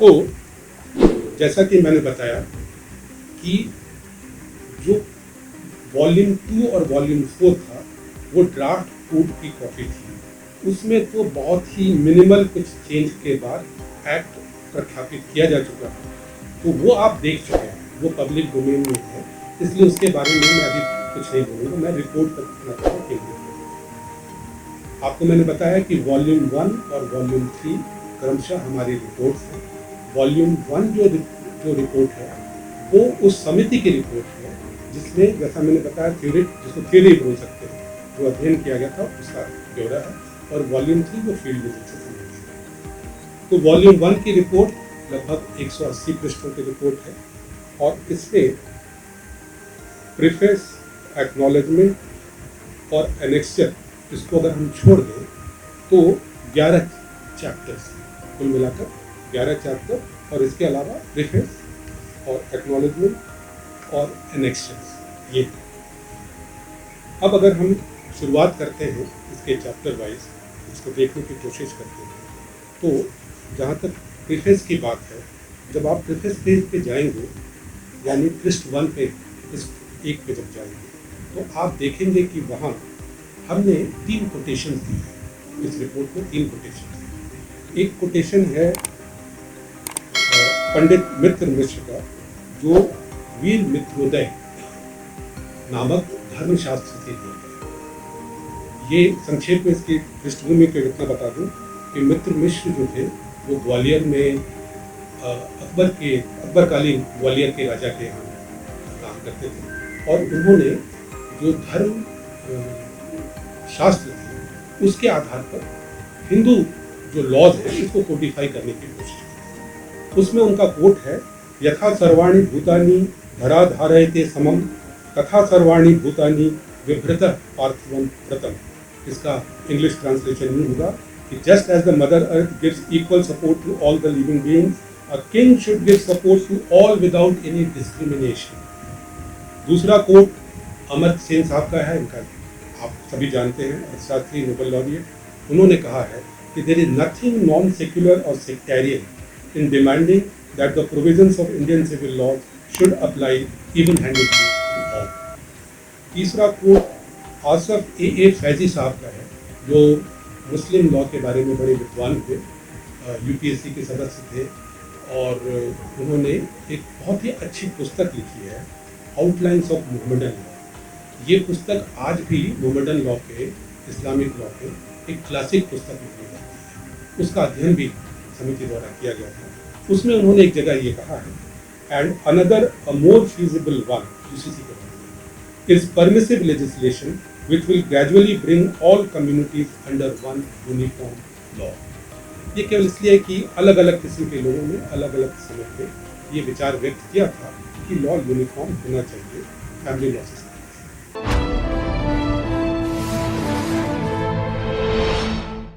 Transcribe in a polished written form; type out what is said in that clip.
तो जैसा कि मैंने बताया कि जो वॉल्यूम 2 और वॉल्यूम 4 था वो ड्राफ्ट कोड की कॉपी थी। उसमें तो बहुत ही मिनिमल कुछ चेंज के बाद एक्ट प्रख्यापित किया जा चुका है, तो वो आप देख चुके हैं, वो पब्लिक डोमेन में है, इसलिए उसके बारे में मैं अभी कुछ नहीं बोलूँगा। मैं रिपोर्ट तक रखना चाहूँगा। आपको मैंने बताया कि वॉल्यूम 1 और वॉल्यूम 3 क्रमशः हमारी रिपोर्ट्स हैं। वॉल्यूम 1 जो रिपोर्ट है वो उस समिति की रिपोर्ट है जिसमें, जैसा मैंने बताया, जिसको थ्योरी बोल सकते हैं, जो अध्ययन किया गया था उसका ब्यौरा है, और वॉल्यूम 3 वो फील्ड विजिट से संबंधित है। तो वॉल्यूम 1 की रिपोर्ट लगभग 180 पृष्ठों की रिपोर्ट है, और इसमें प्रीफेस, एक्नॉलेजमेंट और एनेक्सचर, इसको अगर हम छोड़ दें तो 11 चैप्टर्स, कुल मिलाकर 11 चैप्टर, और इसके अलावा प्रीफेस और एक्नॉलेजमेंट और एनेक्शंस ये। अब अगर हम शुरुआत करते हैं इसके चैप्टर वाइज, इसको देखने की कोशिश करते हैं, तो जहाँ तक प्रीफेस की बात है, जब आप प्रीफेस पेज पे जाएंगे, यानी पृष्ठ 1 पे, इस एक पे जब जाएंगे, तो आप देखेंगे कि वहाँ हमने 3 कोटेशन दी है। इस रिपोर्ट में 3 कोटेशन। एक कोटेशन है पंडित मित्र मिश्र का, जो वीर मित्रोदय नामक धर्मशास्त्र से दिया गया। ये संक्षेप में इसकी पृष्ठभूमि को इतना बता दूं कि मित्र मिश्र जो थे वो ग्वालियर में अकबरकालीन ग्वालियर के राजा के यहाँ काम करते थे, और उन्होंने जो धर्म शास्त्र थे उसके आधार पर हिंदू जो लॉज है इसको कोडिफाई करने की कोशिश की। उसमें उनका कोट है, यथा सर्वाणि भूतानि धराधारयते समम तथा सर्वाणि भूतानि विभृत पार्थिवं व्रतम। इसका इंग्लिश ट्रांसलेशन ये होगा कि just as the mother earth gives equal support to all the living beings, a king should give support to all without any discrimination. दूसरा कोट अमर्त्य सेन साहब का है, इनका आप सभी जानते हैं, अर्थशास्त्री, नोबेल लॉरिएट। उन्होंने कहा है कि there is nothing non secular और sectarian in demanding that the provisions of Indian civil law should apply even handedly to all. तीसरा कोट आसफ ए फैजी साहब का है, जो मुस्लिम लॉ के बारे में बड़े विद्वान थे, यूपीएससी के सदस्य थे, और उन्होंने एक बहुत ही अच्छी पुस्तक लिखी है, आउटलाइंस ऑफ मोहम्मदन लॉ। ये पुस्तक आज भी मोहम्मदन लॉ के, इस्लामिक लॉ के एक क्लासिक पुस्तक मानी जाती है। उसका अध्ययन भी समिति द्वारा किया गया था। उसमें उन्होंने एक जगह ये कहा है, and another a more feasible one, UCC के बारे में, is permissive legislation which will gradually bring all communities under one uniform law। ये केवल इसलिए है कि अलग अलग किस्म के लोगों ने अलग अलग समय पे ये विचार व्यक्त किया था कि लॉ यूनिफॉर्म होना चाहिए फैमिली लॉ से।